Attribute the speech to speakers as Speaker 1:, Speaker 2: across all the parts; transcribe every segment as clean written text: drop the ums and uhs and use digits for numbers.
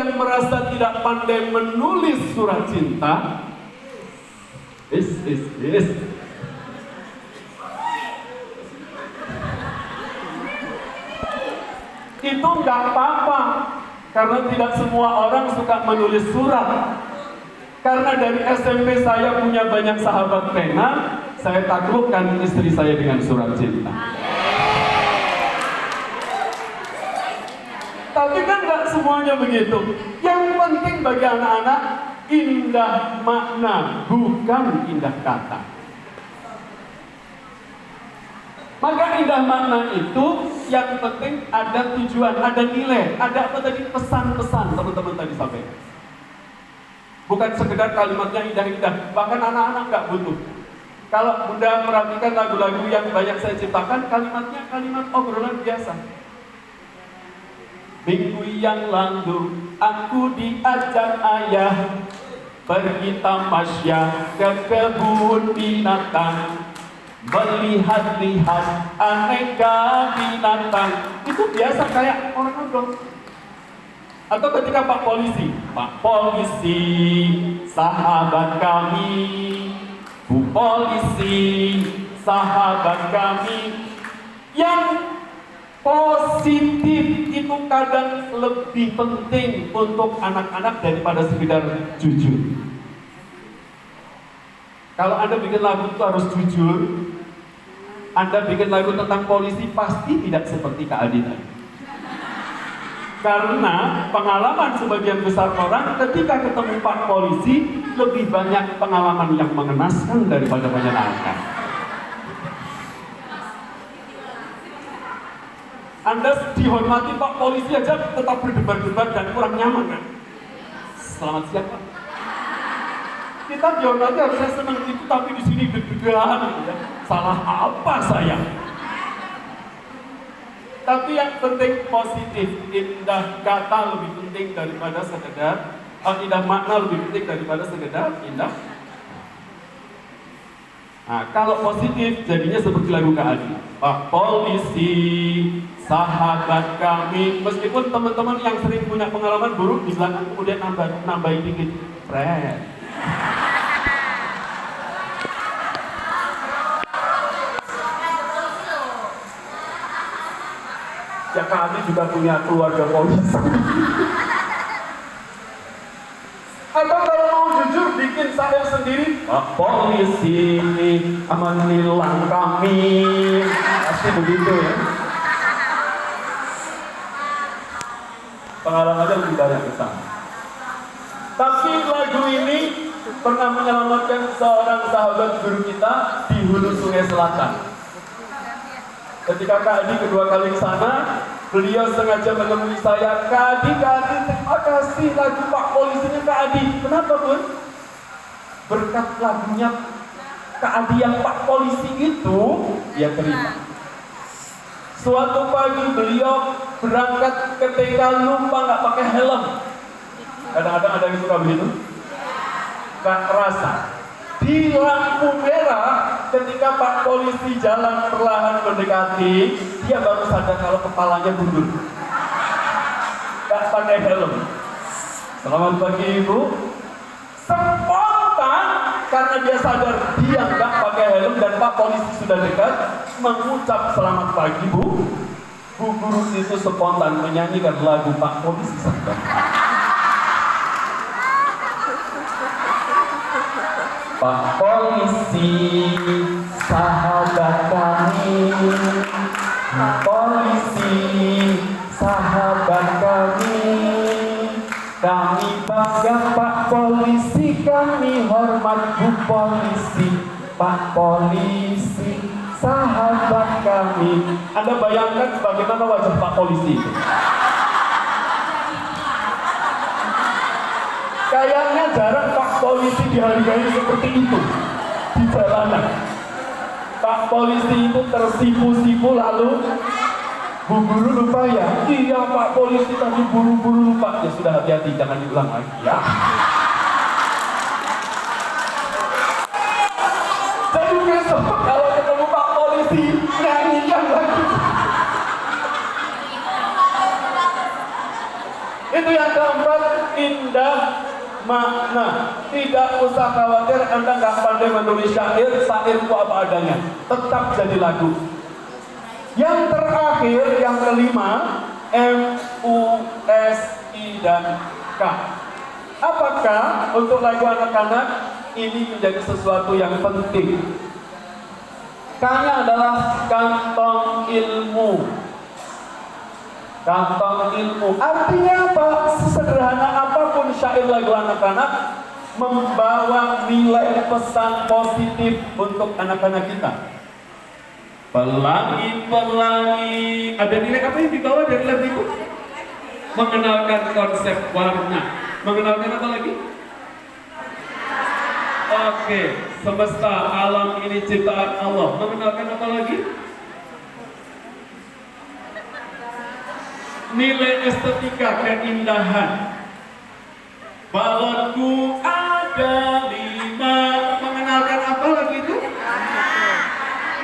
Speaker 1: yang merasa tidak pandai menulis surat cinta, itu nggak apa-apa, karena tidak semua orang suka menulis surat. Karena dari SMP saya punya banyak sahabat pena, saya taklukkan istri saya dengan surat cinta. Tapi kan nggak semuanya begitu. Yang penting bagi anak-anak, indah makna, bukan indah kata. Maka indah makna itu yang penting ada tujuan, ada nilai, ada apa tadi, pesan-pesan teman-teman tadi sampaikan. Bukan sekedar kalimatnya indah-indah, bahkan anak-anak nggak butuh. Kalau Bunda perhatikan lagu-lagu yang banyak saya ciptakan, kalimatnya kalimat obrolan biasa. Minggu yang lalu aku diajak ayah pergi tamasya ke kebun binatang, melihat-lihat aneka binatang. Itu biasa kayak orang ngobrol. Atau ketika Pak Polisi, sahabat kami, Bu Polisi, sahabat kami. Yang positif itu kadang lebih penting untuk anak-anak daripada sekedar jujur. Kalau Anda bikin lagu itu harus jujur. Anda bikin lagu tentang polisi pasti tidak seperti Kak Adi tadi. Karena pengalaman sebagian besar orang ketika ketemu Pak Polisi lebih banyak pengalaman yang mengenaskan daripada menyenangkan. Anda dihormati Pak Polisi aja tetap berdebar-debar dan kurang nyaman kan? Selamat siang Pak. Kita dihormati harusnya senang itu, tapi di sini deg-degan. Salah apa saya? Tapi yang penting positif, indah kata lebih penting daripada sekedar, indah makna lebih penting daripada sekedar indah. Nah, kalau positif jadinya seperti lagu Kak Adi. Pak Polisi, sahabat kami. Meskipun teman-teman yang sering punya pengalaman buruk di belakang kemudian nambahin dikit, friend. Ya kami juga punya keluarga polisi. Atau kalau mau jujur bikin saya sendiri, Pak Polisi menilang kami. Pasti begitu ya. Pengalamannya lebih banyak ke sana. Tapi lagu ini pernah menyelamatkan seorang sahabat guru kita di hulu Sungai Selatan. Ketika Kak Adi kedua kali ke sana, beliau sengaja menemui saya. Kak Adi, terima kasih lagu Pak Polisinya Kak Adi. Kenapa Bun? Berkat lagunya Kak Adi yang Pak Polisi itu, dia terima. Suatu pagi beliau berangkat ke TK lupa nggak pakai helm. Kadang-kadang ada yang suka begitu. Nggak terasa. Di lampu merah, ketika Pak Polisi jalan perlahan mendekati, dia baru sadar kalau kepalanya mundur. Gak pakai helm. Selamat pagi Ibu. Spontan, karena dia sadar dia gak pakai helm dan Pak Polisi sudah dekat, mengucap selamat pagi Bu. Bu guru itu spontan menyanyikan lagu Pak Polisi sedang. Pak Polisi, sahabat kami. Polisi, sahabat kami. Kami bangga Pak Polisi, kami hormat Bu Polisi. Pak Polisi, sahabat kami. Anda bayangkan bagaimana wajah Pak Polisi itu? Kayaknya jarang Pak Polisi dihargai seperti itu di jalanan. Pak Polisi itu tersipu-sipu lalu Bu guru lupa ya? Iya Pak Polisi tadi buru-buru lupa. Ya sudah, hati-hati, jangan diulang lagi ya. Jadi besok kalau ketemu Pak Polisi, nyanyikan lagi. Itu yang keempat, indah makna. Tidak usah khawatir Anda nggak pandai menulis syair, syairku apa adanya, tetap jadi lagu. Yang terakhir, yang kelima, M, U, S, I, dan K. Apakah untuk lagu anak-anak ini menjadi sesuatu yang penting? K-nya adalah kantong ilmu. Kantong ilmu. Artinya apa? Sesederhana apapun syair lagu anak-anak, membawa nilai pesan positif untuk anak-anak kita. Pelangi-pelangi. Ada nilai apa yang dibawa dari lagu itu? Mengenalkan konsep warna. Mengenalkan apa lagi? Oke, semesta alam ini ciptaan Allah. Mengenalkan apa lagi? Nilai estetika, keindahan. Balonku ada 5. Mengenalkan apa lagi itu?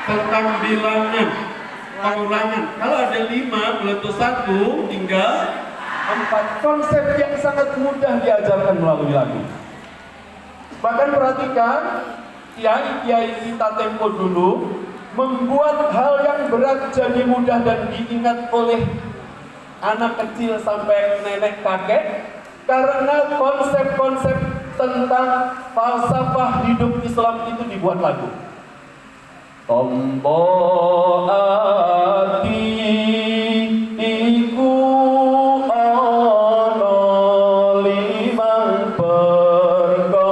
Speaker 1: Tentang bilangan, pengulangan. Kalau ada 5, meletus 1, tinggal 4. Konsep yang sangat mudah diajarkan melalui lagu. Bahkan perhatikan, kiai-kiai kita tempo dulu membuat hal yang berat jadi mudah dan diingat oleh anak kecil sampai nenek kakek, karena konsep-konsep tentang falsafah hidup Islam itu dibuat lagu. Tombo ati iku ana 5 perkara.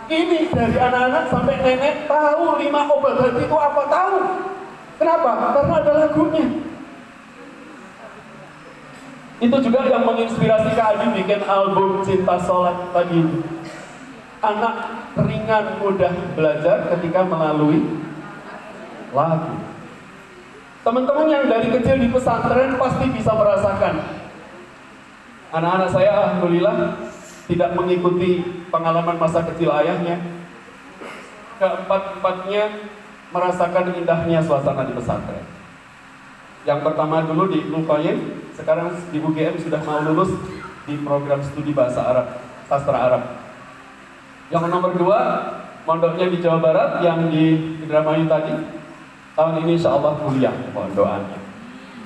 Speaker 1: Ini dari anak-anak sampai nenek tahu 5 obat hati itu apa, tahu. Kenapa? Karena ada lagunya. Itu juga yang menginspirasi Kak Adi bikin album Cinta Sholat tadi. Anak ringan mudah belajar ketika melalui lagu. Teman-teman yang dari kecil di pesantren pasti bisa merasakan. Anak-anak saya alhamdulillah tidak mengikuti pengalaman masa kecil ayahnya. Keempat-empatnya merasakan indahnya suasana di pesantren. Yang pertama dulu di Lukoyen, sekarang di UGM sudah mau lulus di program studi bahasa Arab, sastra Arab. Yang nomor 2, mondoknya di Jawa Barat, yang di Indramayu tadi, tahun ini insya Allah kuliah, mohon doanya.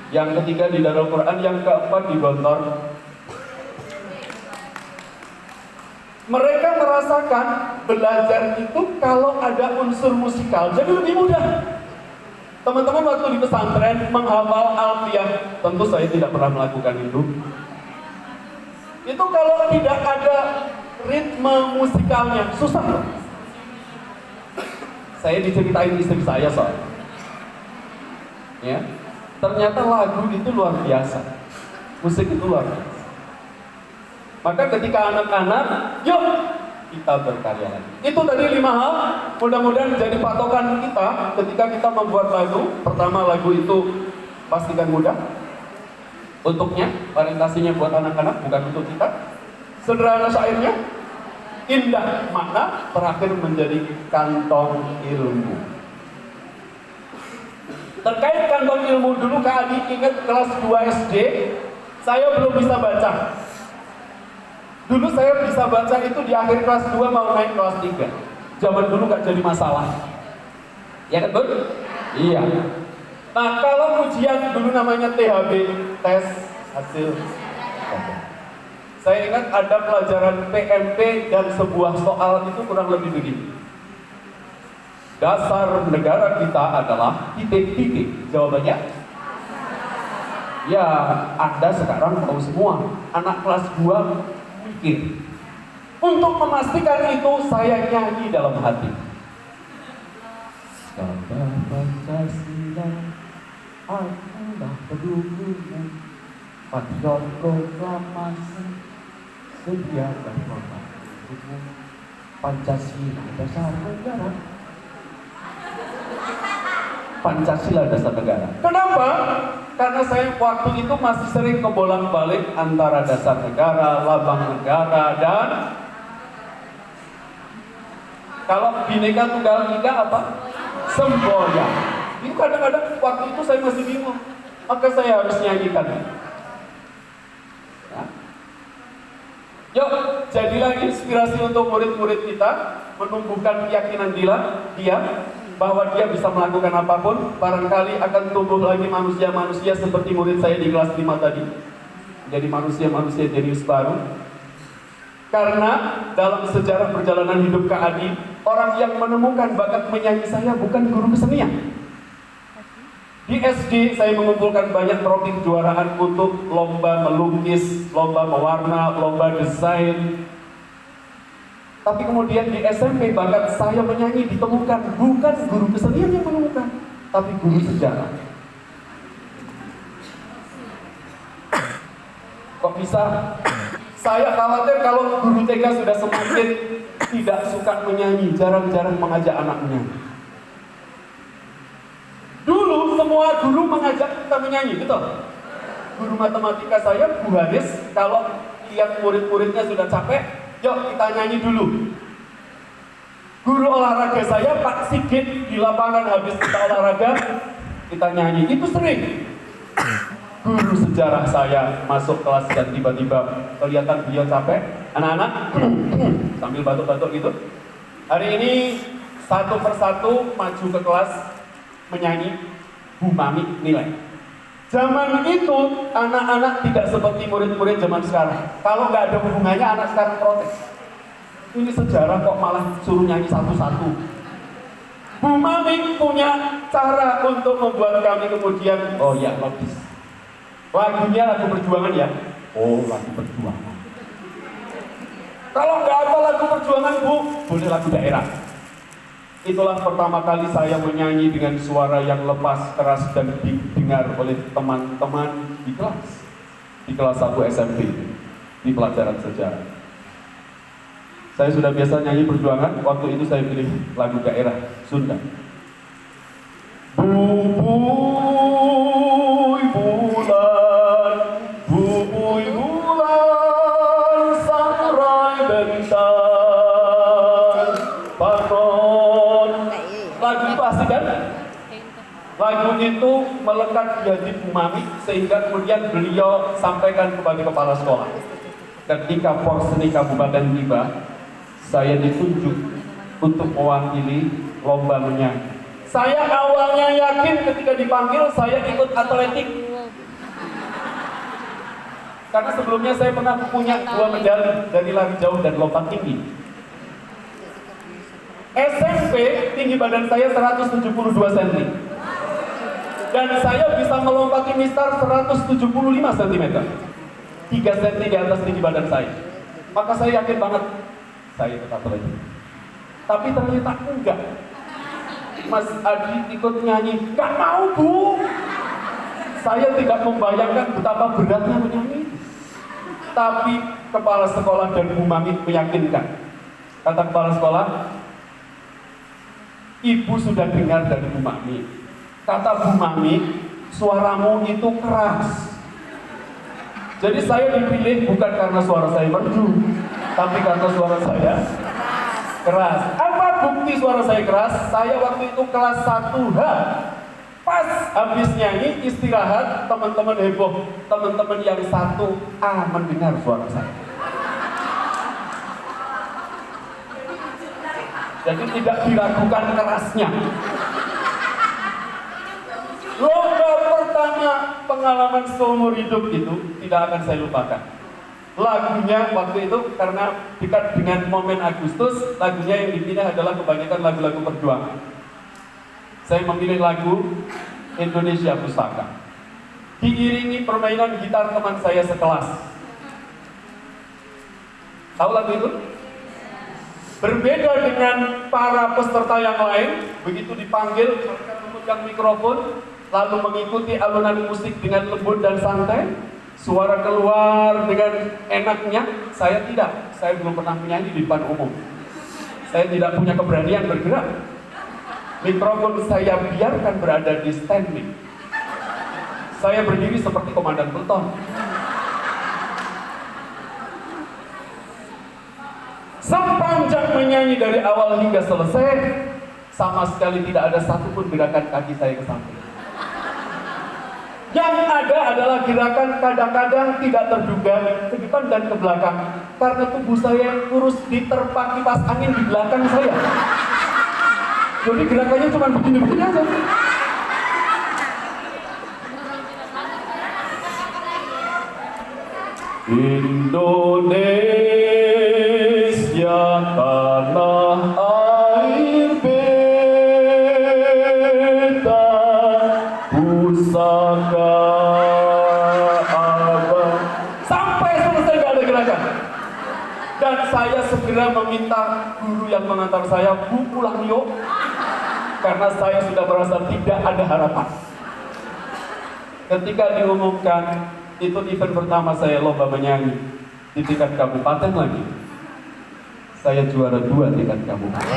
Speaker 1: Yang ketiga di Darul Quran, yang keempat di Gontor. Mereka merasakan belajar itu kalau ada unsur musikal, jadi lebih mudah. Teman-teman waktu di pesantren menghafal Alfiyah, tentu saya tidak pernah melakukan itu. Itu kalau tidak ada ritme musikalnya, susah. Saya diceritain istri saya soal. Ya, ternyata lagu itu luar biasa, musik itu luar biasa. Maka ketika anak-anak, yuk kita berkarya lagi. Itu tadi 5 hal, mudah-mudahan menjadi patokan kita ketika kita membuat lagu. Pertama, lagu itu pastikan mudah. Untuknya, orientasinya buat anak-anak, bukan untuk kita. Sederhana syairnya, indah makna, terakhir menjadi kantong ilmu. Terkait kantong ilmu dulu, Kak Adi ingat kelas 2 SD, saya belum bisa baca. Dulu saya bisa baca itu di akhir kelas 2 mau naik kelas 3. Zaman dulu gak jadi masalah. Ya kan, Bud? Iya. Nah, kalau ujian dulu namanya THB, tes hasil. Saya ingat ada pelajaran PMP dan sebuah soal itu kurang lebih begini. Dasar negara kita adalah titik-titik. Jawabannya? Ya, Anda sekarang tahu semua. Anak kelas 2 mikir. Untuk memastikan itu, saya nyanyi dalam hati. Sabda Pancasila adalah pendukungmu, patriot proklamasi, sedia dan membantumu. Pancasila dasar negara. Pancasila dasar negara. Kenapa? Karena saya waktu itu masih sering kebolak-balik antara dasar negara, lambang negara, dan kalau Bhinneka Tunggal Ika apa? Semboyan. Itu kadang-kadang waktu itu saya masih bingung. maka saya harus nyanyikan. Ya. Yuk, jadilah inspirasi untuk murid-murid kita, menumbuhkan keyakinan dia bahwa dia bisa melakukan apapun. Barangkali akan tumbuh lagi manusia-manusia seperti murid saya di kelas 5 tadi, jadi manusia-manusia jenius baru. Karena dalam sejarah perjalanan hidup Kak Adi, orang yang menemukan bakat menyanyi saya bukan guru kesenian. Di SD saya mengumpulkan banyak trofi kejuaraan untuk lomba melukis, lomba mewarna, lomba desain. Tapi kemudian di SMP bakat saya menyanyi ditemukan bukan guru kesenian yang menemukan, tapi guru sejarah. Kok bisa? Saya khawatir kalau guru TK sudah semakin tidak suka menyanyi, jarang-jarang mengajak anak menyanyi. Dulu semua guru mengajak kita menyanyi, betul? Guru matematika saya, Bu Haris, kalau lihat murid-muridnya sudah capek, yuk kita nyanyi dulu. Guru olahraga saya, Pak Sigit, di lapangan habis kita olahraga, kita nyanyi, itu sering. Guru sejarah saya masuk kelas dan tiba-tiba kelihatan dia capek, anak-anak sambil batuk-batuk gitu. Hari ini satu persatu maju ke kelas menyanyi, Bu Mami nilai. Zaman itu anak-anak tidak seperti murid-murid zaman sekarang. Kalau nggak ada hubungannya anak sekarang protes. Ini sejarah kok malah suruh nyanyi satu-satu. Bu Mami punya cara untuk membuat kami kemudian, oh ya logis. Lagunya lagu perjuangan ya? Oh, lagu perjuangan. Kalau nggak ada lagu perjuangan, Bu, boleh lagu daerah. Itulah pertama kali saya menyanyi dengan suara yang lepas, keras, dan didengar oleh teman-teman di kelas 1 SMP, di pelajaran sejarah. Saya sudah biasa nyanyi perjuangan, waktu itu saya pilih lagu daerah Sunda. Bubui bulan, bubui bulan, samurai bentang, panon. Lagu itu asik kan? Lagu itu melekat di hati Bu Mami sehingga kemudian beliau sampaikan kepada kepala sekolah. Ketika Porseni Kabupaten tiba, saya ditunjuk untuk mewakili lomba menyanyi. Saya awalnya yakin ketika dipanggil saya ikut atletik. Karena sebelumnya saya pernah punya 2 medali dari lari jauh dan lompat tinggi. SMP tinggi badan saya 172 cm. Dan saya bisa melompati mistar 175 cm. 3 cm di atas tinggi badan saya. Maka saya yakin banget saya ikut atletik. Tapi ternyata enggak. Mas Adi ikut nyanyi, gak mau Bu. Saya tidak membayangkan betapa beratnya menyanyi. Tapi kepala sekolah dan Bu Mami meyakinkan. Kata kepala sekolah, Ibu sudah dengar dari Bu Mami. Kata Bu Mami, suaramu itu keras. Jadi saya dipilih bukan karena suara saya merdu, tapi karena suara saya keras. Apa bukti suara saya keras? Saya waktu itu kelas 1H. Pas habis nyanyi istirahat, teman-teman heboh. Teman-teman yang 1A mendengar suara saya. Jadi tidak diragukan kerasnya. Lomba pertama pengalaman seumur hidup itu tidak akan saya lupakan. Lagunya waktu itu karena dekat dengan momen Agustus, lagunya yang dipilih adalah kebanyakan lagu-lagu perjuangan. Saya memilih lagu Indonesia Pusaka. Diiringi permainan gitar teman saya sekelas. Tahu lagu itu? Berbeda dengan para peserta yang lain, begitu dipanggil mereka memegang mikrofon, lalu mengikuti alunan musik dengan lembut dan santai. Suara keluar dengan enaknya. Saya tidak, saya belum pernah menyanyi di depan umum. Saya tidak punya keberanian bergerak. Mikrofon saya biarkan berada di standing. Saya berdiri seperti komandan peleton. Sepanjang menyanyi dari awal hingga selesai, sama sekali tidak ada satupun gerakan kaki saya ke samping. Yang ada adalah gerakan kadang-kadang tidak terduga ke depan dan ke belakang. Karena tubuh saya yang kurus diterpa kipas angin di belakang saya. Jadi gerakannya cuma begini-begini aja. Indonesia tanah air beta, pusaka abang. Sampai selesai gak ada gerakan. Dan saya segera meminta guru yang mengantar saya, Bu, pulang yuk. Karena saya sudah merasa tidak ada harapan. Ketika diumumkan, itu event pertama saya lomba menyanyi di tingkat kabupaten lagi. Saya juara 2 tingkat kabupaten.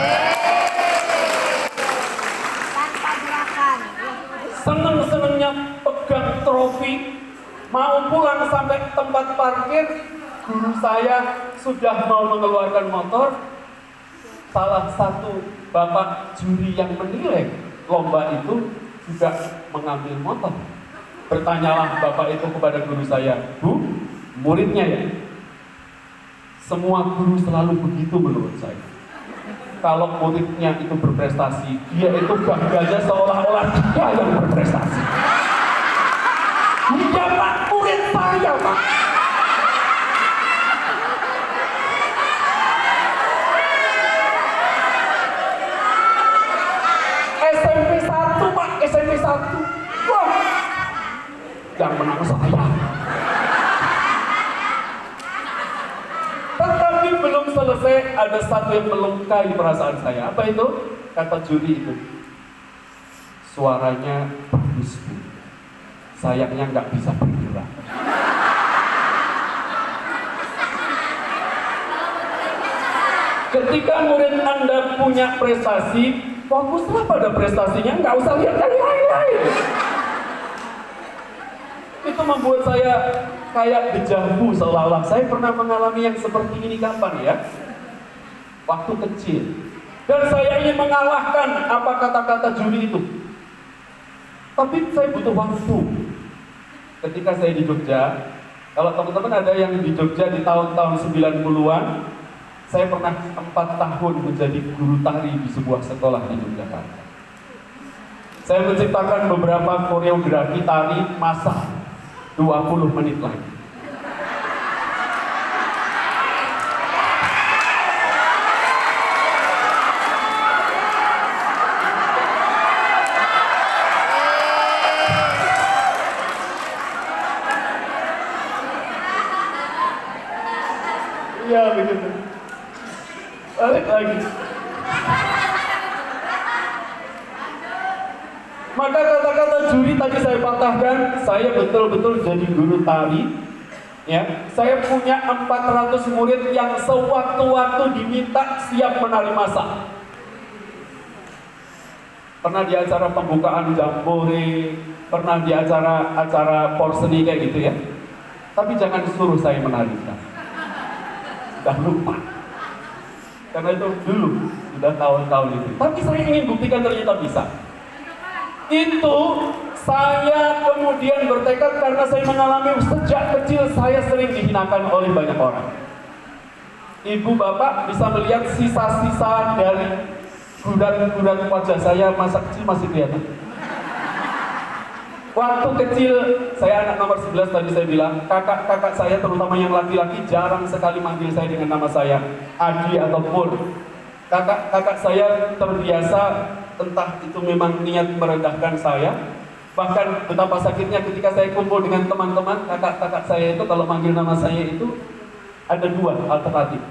Speaker 1: Seneng-senengnya pegang trofi, mau pulang sampai tempat parkir, guru saya sudah mau mengeluarkan motor. Salah satu bapak juri yang menilai lomba itu juga mengambil motor. Bertanyalah bapak itu kepada guru saya, Bu, muridnya ya? Semua guru selalu begitu menurut saya. Kalau muridnya itu berprestasi, dia itu bangganya seolah-olah dia yang berprestasi. Dia Pak, murid saya Pak. SMP 1 Pak, SMP 1. Wah, yang menang saya. Tetapi belum selesai, ada satu yang melukai perasaan saya. Apa itu? Kata juri itu, suaranya bagus Bu, sayangnya nggak bisa bergerak. Ketika murid Anda punya prestasi, fokuslah pada prestasinya, nggak usah lihat yang lain-lain. Itu membuat saya kayak dejavu, seolah-olah saya pernah mengalami yang seperti ini kapan ya? Waktu kecil. Dan saya ingin mengalahkan apa kata-kata juri itu. Tapi saya butuh waktu. Ketika saya di Jogja, kalau teman-teman ada yang di Jogja di tahun-tahun 90-an, saya pernah 4 tahun menjadi guru tari di sebuah sekolah di Yogyakarta. Saya menciptakan beberapa koreografi tari massal 20 menit lagi. Iya begitu. Balik lagi. Maka kata-kata juri tadi saya patahkan, saya betul-betul jadi guru tari. Ya, saya punya 400 murid yang sewaktu-waktu diminta siap menari massal. Pernah di acara pembukaan jambore, pernah di acara porseni kayak gitu ya. Tapi jangan suruh saya menarikan. Sudah lupa. Karena itu dulu, sudah tahun-tahun itu. Tapi saya ingin buktikan ternyata bisa. Itu saya kemudian bertekad karena saya mengalami sejak kecil saya sering dihinakan oleh banyak orang. Ibu bapak bisa melihat sisa-sisa dari gurat-gurat wajah saya masa kecil masih kelihatan. Waktu kecil saya anak nomor 11 tadi saya bilang, kakak-kakak saya terutama yang laki-laki jarang sekali manggil saya dengan nama saya Adi atau Pur. Kakak-kakak saya terbiasa, entah itu memang niat merendahkan saya. Bahkan betapa sakitnya ketika saya kumpul dengan teman-teman, kakak-kakak saya itu kalau manggil nama saya itu ada 2 alternatif.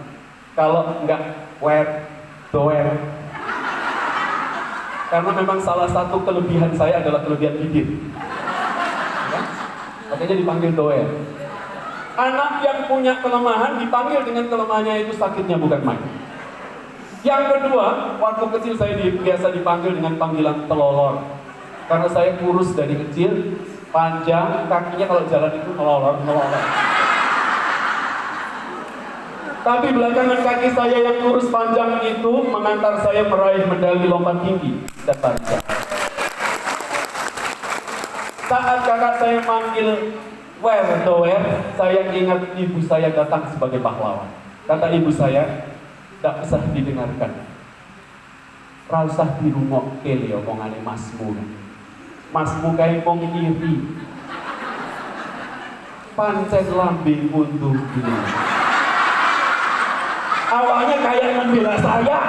Speaker 1: Kalau enggak where, doer. Karena memang salah satu kelebihan saya adalah kelebihan bibir. Ya? Makanya dipanggil doer. Anak yang punya kelemahan dipanggil dengan kelemahannya itu sakitnya bukan main. Yang kedua, waktu kecil saya biasa dipanggil dengan panggilan telolor. Karena saya kurus dari kecil, panjang, kakinya kalau jalan itu melolor. Tapi belakangan kaki saya yang kurus panjang itu mengantar saya meraih medali lompat tinggi dan lari. Saat kakak saya manggil saya ingat ibu saya datang sebagai pahlawan. Kata ibu saya, tidak usah didengarkan. Rasah dirungok kele omongane masmu. Masmu kae mong iri. Pancen lambing untuk ini. Awalnya kayak membela saya.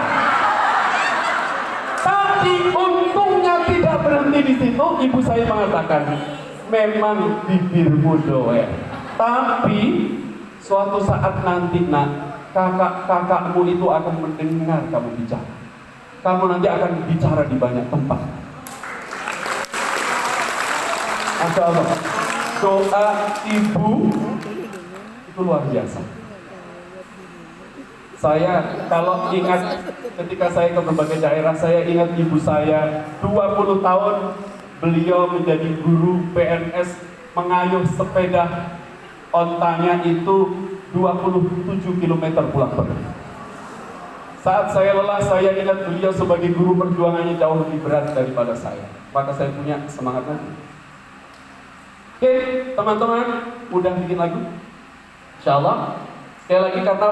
Speaker 1: Tapi untungnya tidak berhenti di situ. Ibu saya mengatakan, memang bibirmu doer. Tapi suatu saat nanti nak, kakak-kakakmu itu akan mendengar kamu bicara. Kamu nanti akan bicara di banyak tempat. Masya Allah, doa ibu itu luar biasa. Saya kalau ingat ketika saya ke berbagai daerah, saya ingat ibu saya 20 tahun beliau menjadi guru PNS, mengayuh sepeda ontanya itu 27 km pulang pergi. Saat saya lelah, saya ingat beliau sebagai guru perjuangannya jauh lebih berat daripada saya. Maka saya punya semangat lagi. Oke, teman-teman, udah bikin lagu? Insyaallah. Sekali lagi karena